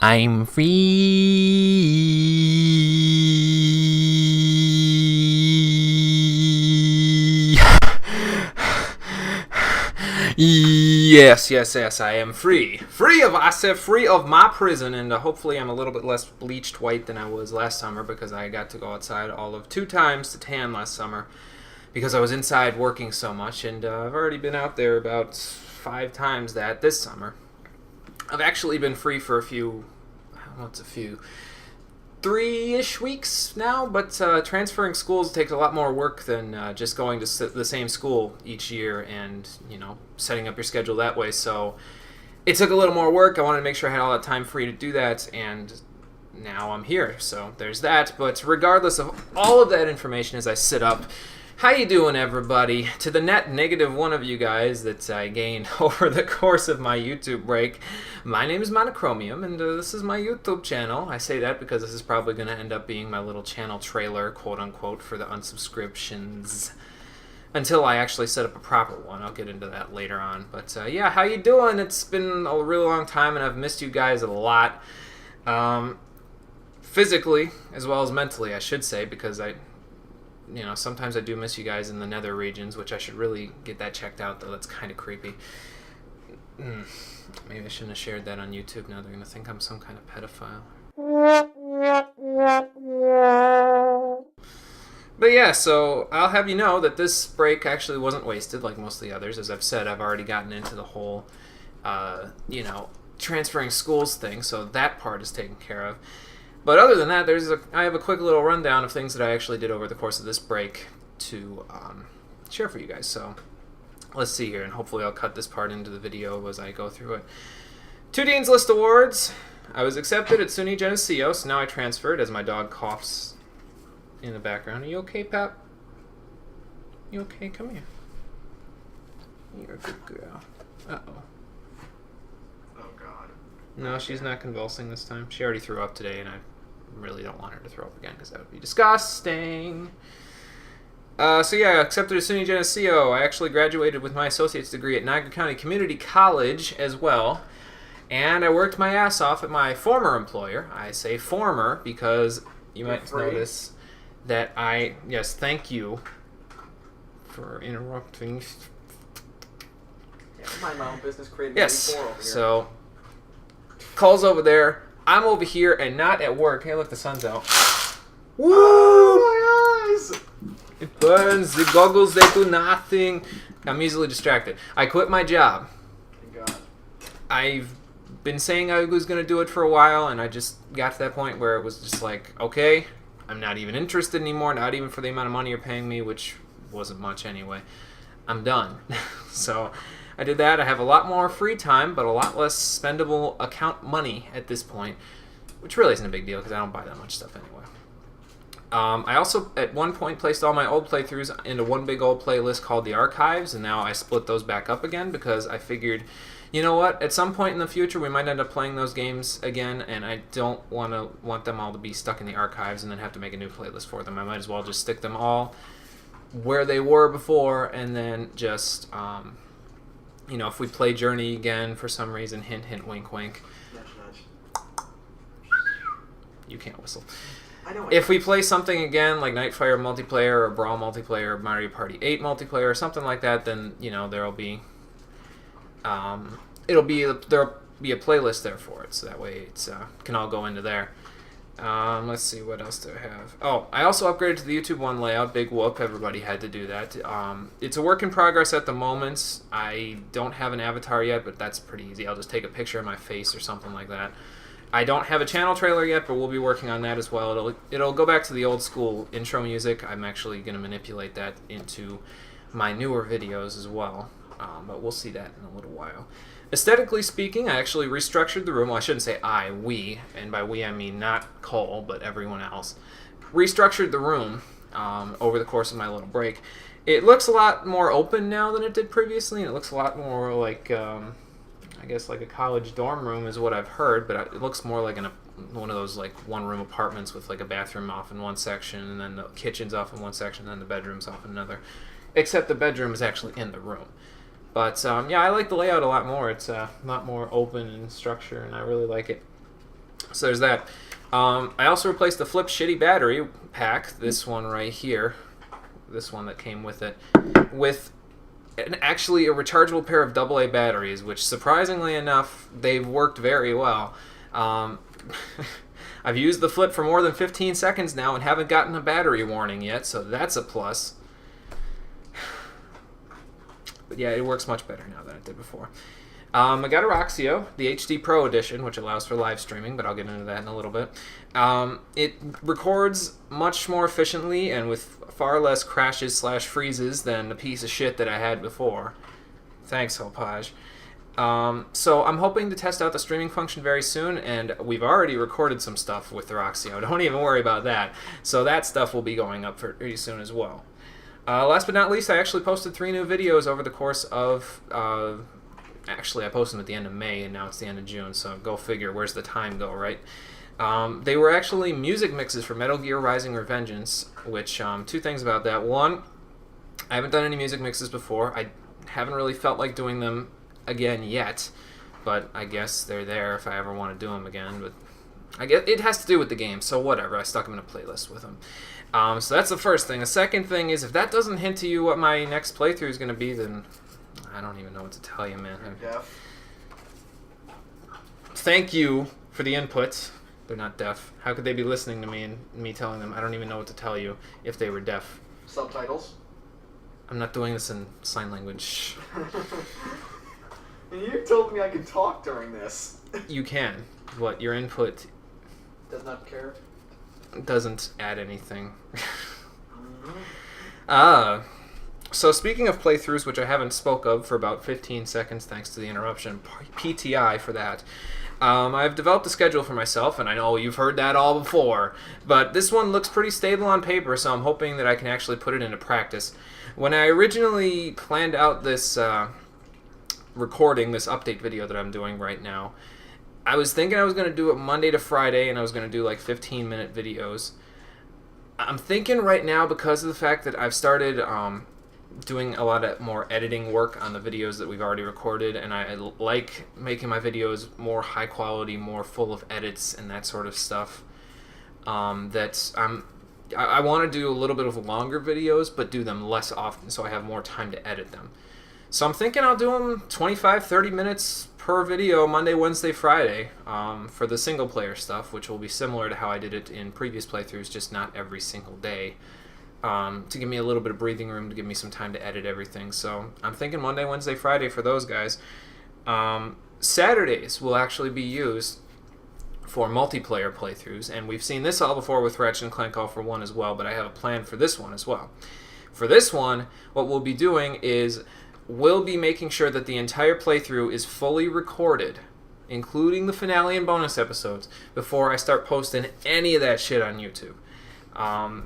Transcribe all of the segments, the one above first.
I'm free. Yes, I am free. Free of my prison, and hopefully I'm a little bit less bleached white than I was last summer because I got to go outside all of 2 times to tan last summer because I was inside working so much, and I've already been out there about 5 times that this summer. I've actually been free for a few 3-ish weeks now, but transferring schools takes a lot more work than just going to the same school each year and, setting up your schedule that way. So it took a little more work. I wanted to make sure I had all that time free to do that, and now I'm here. So there's that. But regardless of all of that information as I sit up, how you doing, everybody? To the net -1 of you guys that I gained over the course of my YouTube break, my name is Monochromium, and this is my YouTube channel. I say that because this is probably going to end up being my little channel trailer, quote-unquote, for the unsubscriptions, until I actually set up a proper one. I'll get into that later on. But yeah, how you doing? It's been a really long time, and I've missed you guys a lot. Physically, as well as mentally, I should say, because sometimes I do miss you guys in the nether regions, which I should really get that checked out, though. That's kind of creepy. Maybe I shouldn't have shared that on YouTube. Now they're going to think I'm some kind of pedophile. But yeah, so I'll have you know that this break actually wasn't wasted like most of the others. As I've said, I've already gotten into the whole, transferring schools thing, so that part is taken care of. But other than that, I have a quick little rundown of things that I actually did over the course of this break to share for you guys. So let's see here, and hopefully I'll cut this part into the video as I go through it. 2 Dean's List Awards. I was accepted at SUNY Geneseo, so now I transferred as my dog coughs in the background. Are you okay, Pap? You okay? Come here. You're a good girl. Uh-oh. No, she's not convulsing this time. She already threw up today, and I really don't want her to throw up again because that would be disgusting. So yeah, accepted at SUNY Geneseo. I actually graduated with my associate's degree at Niagara County Community College as well. And I worked my ass off at my former employer. I say former because you might notice that yes, thank you for interrupting. Yeah, mind my own business, creating yes, over here. So Cole's over there. I'm over here and not at work. Hey, look, the sun's out. Woo! Oh, my eyes! It burns. The goggles, they do nothing. I'm easily distracted. I quit my job. Thank God. I've been saying I was going to do it for a while, and I just got to that point where it was just like, okay, I'm not even interested anymore, not even for the amount of money you're paying me, which wasn't much anyway. I'm done. So I did that. I have a lot more free time, but a lot less spendable account money at this point, which really isn't a big deal because I don't buy that much stuff anyway. I also, at one point, placed all my old playthroughs into one big old playlist called The Archives, and now I split those back up again because I figured, you know what, at some point in the future we might end up playing those games again, and I don't want them all to be stuck in the archives and then have to make a new playlist for them. I might as well just stick them all where they were before, and then just if we play Journey again for some reason, hint, hint, wink, wink. Nudge, nudge. You can't whistle. I know. If we play something again, like Nightfire multiplayer or Brawl multiplayer or Mario Party 8 multiplayer or something like that, then, there'll be, there'll be a playlist there for it, so that way it can all go into there. Let's see, what else do I have? Oh, I also upgraded to the YouTube One layout. Big whoop, everybody had to do that. It's a work in progress at the moment. I don't have an avatar yet, but that's pretty easy. I'll just take a picture of my face or something like that. I don't have a channel trailer yet, but we'll be working on that as well. It'll go back to the old school intro music. I'm actually going to manipulate that into my newer videos as well, but we'll see that in a little while. Aesthetically speaking, I actually restructured the room. Well, I shouldn't say we, and by we I mean not Cole, but everyone else. Restructured the room over the course of my little break. It looks a lot more open now than it did previously, and it looks a lot more like, I guess, like a college dorm room is what I've heard, but it looks more like one of those like one-room apartments with like a bathroom off in one section, and then the kitchen's off in one section, and then the bedroom's off in another. Except the bedroom is actually in the room. But, yeah, I like the layout a lot more. It's a lot more open in structure, and I really like it. So there's that. I also replaced the Flip Shitty battery pack, this one right here, this one that came with it, with actually a rechargeable pair of AA batteries, which surprisingly enough, they've worked very well. I've used the Flip for more than 15 seconds now and haven't gotten a battery warning yet, so that's a plus. But yeah, it works much better now than it did before. I got a Roxio, the HD Pro Edition, which allows for live streaming, but I'll get into that in a little bit. It records much more efficiently and with far less crashes / freezes than the piece of shit that I had before. Thanks, Hopage. So I'm hoping to test out the streaming function very soon, and we've already recorded some stuff with the Roxio. Don't even worry about that. So that stuff will be going up pretty soon as well. Last but not least, I actually posted 3 new videos over the course of... Actually, I posted them at the end of May, and now it's the end of June, so go figure. Where's the time go, right? They were actually music mixes for Metal Gear Rising: Revengeance, which, 2 things about that. One, I haven't done any music mixes before. I haven't really felt like doing them again yet, but I guess they're there if I ever want to do them again. But I guess it has to do with the game, so whatever. I stuck them in a playlist with them. So that's the first thing. The second thing is, if that doesn't hint to you what my next playthrough is going to be, then... I don't even know what to tell you, man. Deaf. Thank you for the input. They're not deaf. How could they be listening to me and me telling them I don't even know what to tell you if they were deaf? Subtitles. I'm not doing this in sign language. And you told me I could talk during this. You can. What? Your input Does not care. doesn't add anything. So speaking of playthroughs, which I haven't spoke of for about 15 seconds, thanks to the interruption, PTI for that, I've developed a schedule for myself, and I know you've heard that all before, but this one looks pretty stable on paper, so I'm hoping that I can actually put it into practice. When I originally planned out this recording, this update video that I'm doing right now, I was thinking I was going to do it Monday to Friday, and I was going to do like 15-minute videos. I'm thinking right now, because of the fact that I've started... doing a lot of more editing work on the videos that we've already recorded, and I like making my videos more high quality, more full of edits and that sort of stuff. I want to do a little bit of longer videos, but do them less often so I have more time to edit them. So I'm thinking I'll do them 25-30 minutes per video Monday, Wednesday, Friday for the single player stuff, which will be similar to how I did it in previous playthroughs, just not every single day. To give me a little bit of breathing room, to give me some time to edit everything. So I'm thinking Monday, Wednesday, Friday for those guys. Saturdays will actually be used for multiplayer playthroughs, and we've seen this all before with Ratchet & Clank All for One as well, but I have a plan for this one as well. For this one, what we'll be doing is we'll be making sure that the entire playthrough is fully recorded, including the finale and bonus episodes, before I start posting any of that shit on YouTube.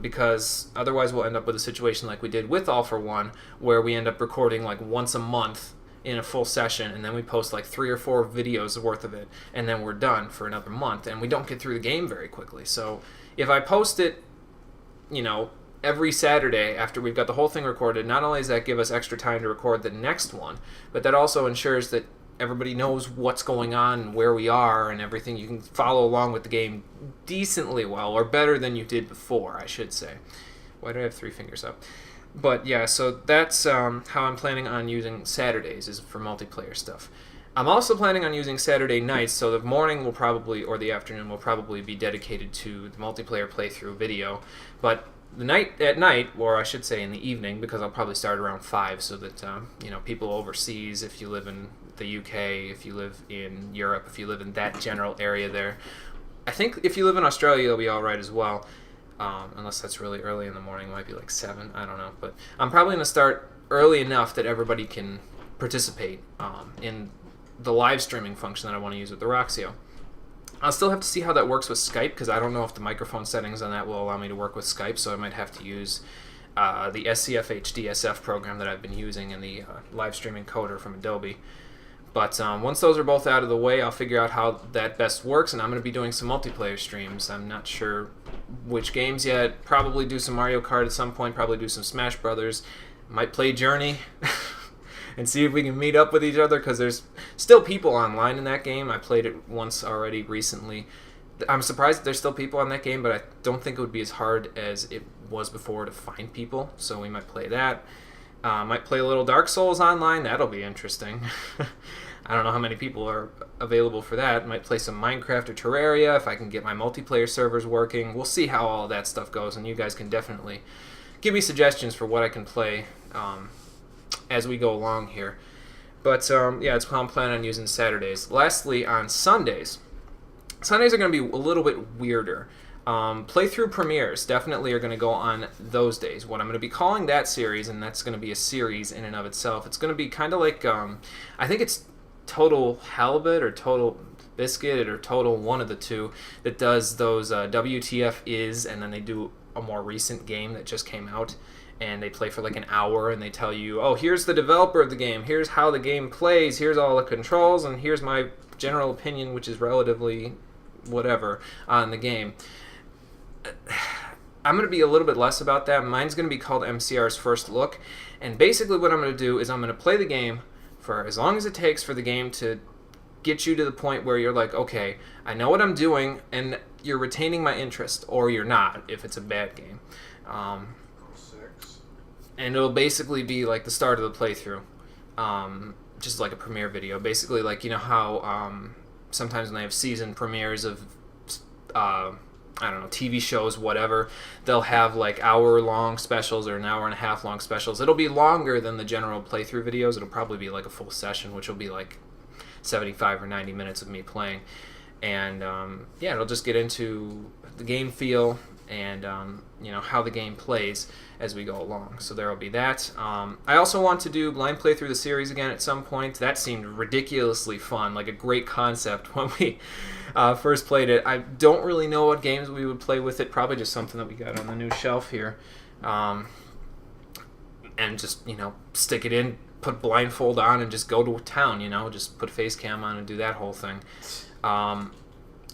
Because otherwise we'll end up with a situation like we did with All for One, where we end up recording like once a month in a full session, and then we post like 3 or 4 videos worth of it, and then we're done for another month, and we don't get through the game very quickly. So if I post it, every Saturday after we've got the whole thing recorded, not only does that give us extra time to record the next one, but that also ensures that everybody knows what's going on and where we are and everything. You can follow along with the game decently well, or better than you did before, I should say. Why do I have 3 fingers up? But yeah, so that's how I'm planning on using Saturdays, is for multiplayer stuff. I'm also planning on using Saturday nights, so the morning will probably, or the afternoon will probably be dedicated to the multiplayer playthrough video. But at night, or I should say in the evening, because I'll probably start around 5, so that people overseas, if you live in the UK, if you live in Europe, if you live in that general area there. I think if you live in Australia, you'll be alright as well, unless that's really early in the morning. It might be like 7, I don't know. But I'm probably going to start early enough that everybody can participate in the live streaming function that I want to use with the Roxio. I'll still have to see how that works with Skype, because I don't know if the microphone settings on that will allow me to work with Skype, so I might have to use the SCF HDSF program that I've been using in the live streaming coder from Adobe. But once those are both out of the way, I'll figure out how that best works, and I'm going to be doing some multiplayer streams. I'm not sure which games yet. Probably do some Mario Kart at some point, probably do some Smash Brothers. Might play Journey and see if we can meet up with each other, because there's still people online in that game. I played it once already recently. I'm surprised that there's still people on that game, but I don't think it would be as hard as it was before to find people. So we might play that. Might play a little Dark Souls online. That'll be interesting. I don't know how many people are available for that. Might play some Minecraft or Terraria if I can get my multiplayer servers working. We'll see how all of that stuff goes, and you guys can definitely give me suggestions for what I can play as we go along here. But yeah, it's how I'm planning on using Saturdays. Lastly, on Sundays are going to be a little bit weirder. Playthrough premieres definitely are going to go on those days. What I'm going to be calling that series, and that's going to be a series in and of itself, it's going to be kind of like, I think it's Total Halibut or Total Biscuit or Total one of the two that does those WTF is, and then they do a more recent game that just came out, and they play for like an hour, and they tell you, oh, here's the developer of the game, here's how the game plays, here's all the controls, and here's my general opinion, which is relatively whatever, on the game. I'm going to be a little bit less about that. Mine's going to be called MCR's First Look, and basically what I'm going to do is I'm going to play the game for as long as it takes for the game to get you to the point where you're like, okay, I know what I'm doing, and you're retaining my interest, or you're not if it's a bad game. And it'll basically be like the start of the playthrough, just like a premiere video. Basically, like, you know how sometimes when they have season premieres of I don't know, TV shows, whatever, they'll have like hour-long specials or an hour-and-a-half long specials. It'll be longer than the general playthrough videos. It'll probably be like a full session, which will be like 75 or 90 minutes of me playing. And yeah, it'll just get into the game feel and you know, how the game plays as we go along. So there will be that. I also want to do blind play through the series again at some point. That seemed ridiculously fun, like a great concept when we first played it. I don't really know what games we would play with it. Probably just something that we got on the new shelf here, and just, you know, stick it in, put blindfold on, and just go to town. You know, just put face cam on and do that whole thing.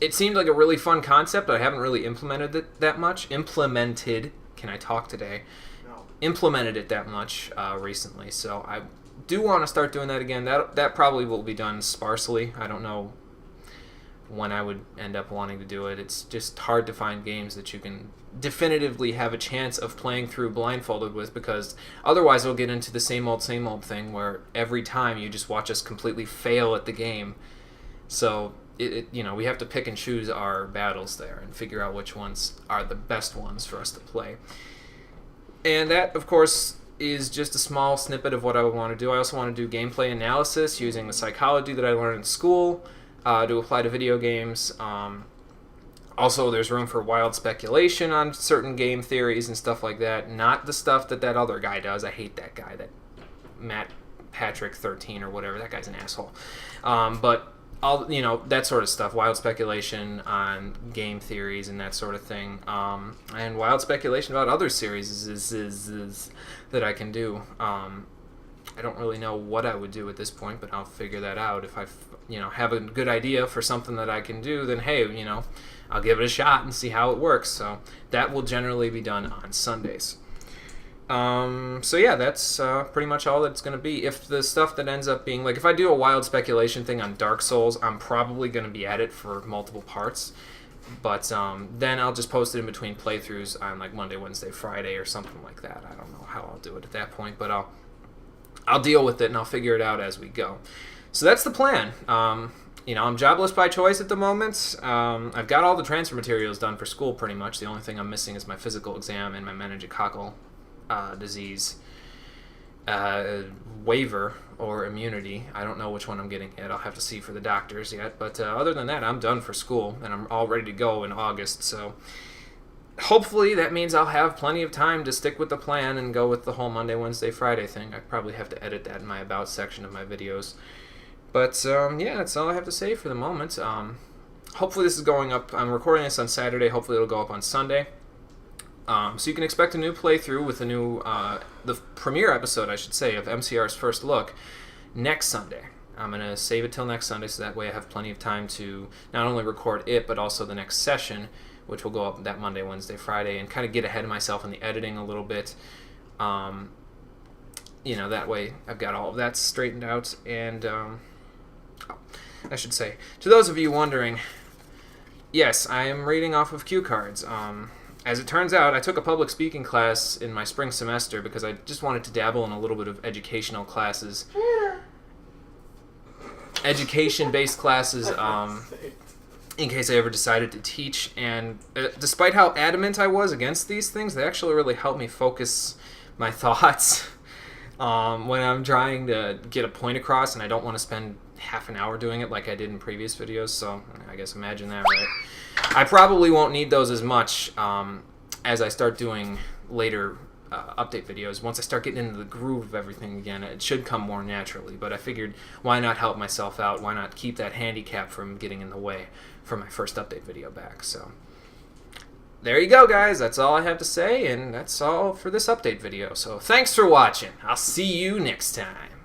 It seemed like a really fun concept, but I haven't really implemented it that much. Can I talk today? No. Implemented it that much recently, so I do want to start doing that again. That probably will be done sparsely. I don't know when I would end up wanting to do it. It's just hard to find games that you can definitively have a chance of playing through blindfolded with, because otherwise it'll get into the same old thing where every time you just watch us completely fail at the game. So you know, we have to pick and choose our battles there and figure out which ones are the best ones for us to play. And that, of course, is just a small snippet of what I would want to do. I also want to do gameplay analysis using the psychology that I learned in school to apply to video games. Also, there's room for wild speculation on certain game theories and stuff like that. Not the stuff that other guy does. I hate that guy, that Matt Patrick 13 or whatever. That guy's an asshole. But all, you know, that sort of stuff, wild speculation on game theories and that sort of thing, and wild speculation about other series is that I can do. I don't really know what I would do at this point, but I'll figure that out. If I, you know, have a good idea for something that I can do, then hey, you know, I'll give it a shot and see how it works. So that will generally be done on Sundays. So yeah, that's pretty much all that's going to be. If the stuff that ends up being, like, if I do a wild speculation thing on Dark Souls, I'm probably going to be at it for multiple parts. But then I'll just post it in between playthroughs on like Monday, Wednesday, Friday, or something like that. I don't know how I'll do it at that point, but I'll deal with it and I'll figure it out as we go. So that's the plan. You know, I'm jobless by choice at the moment. I've got all the transfer materials done for school pretty much. The only thing I'm missing is my physical exam and my meningococcal disease waiver or immunity. I don't know which one I'm getting yet. I'll have to see for the doctors yet. But other than that, I'm done for school, and I'm all ready to go in August. So hopefully that means I'll have plenty of time to stick with the plan and go with the whole Monday, Wednesday, Friday thing. I probably have to edit that in my About section of my videos. But yeah, that's all I have to say for the moment. Hopefully this is going up. I'm recording this on Saturday. Hopefully it'll go up on Sunday. So you can expect a new playthrough with a new, the premiere episode, I should say, of MCR's First Look next Sunday. I'm going to save it till next Sunday, so that way I have plenty of time to not only record it, but also the next session, which will go up that Monday, Wednesday, Friday, and kind of get ahead of myself in the editing a little bit. You know, that way I've got all of that straightened out. And I should say, to those of you wondering, Yes, I am reading off of cue cards. As it turns out, I took a public speaking class in my spring semester because I just wanted to dabble in a little bit of educational classes. Education-based classes, in case I ever decided to teach. And despite how adamant I was against these things, they actually really helped me focus my thoughts when I'm trying to get a point across, and I don't want to spend half an hour doing it like I did in previous videos. So I guess imagine that, right? I probably won't need those as much as I start doing later update videos. Once I start getting into the groove of everything again, it should come more naturally. But I figured, why not help myself out? Why not keep that handicap from getting in the way for my first update video back? So there you go, guys. That's all I have to say, and that's all for this update video. So thanks for watching. I'll see you next time.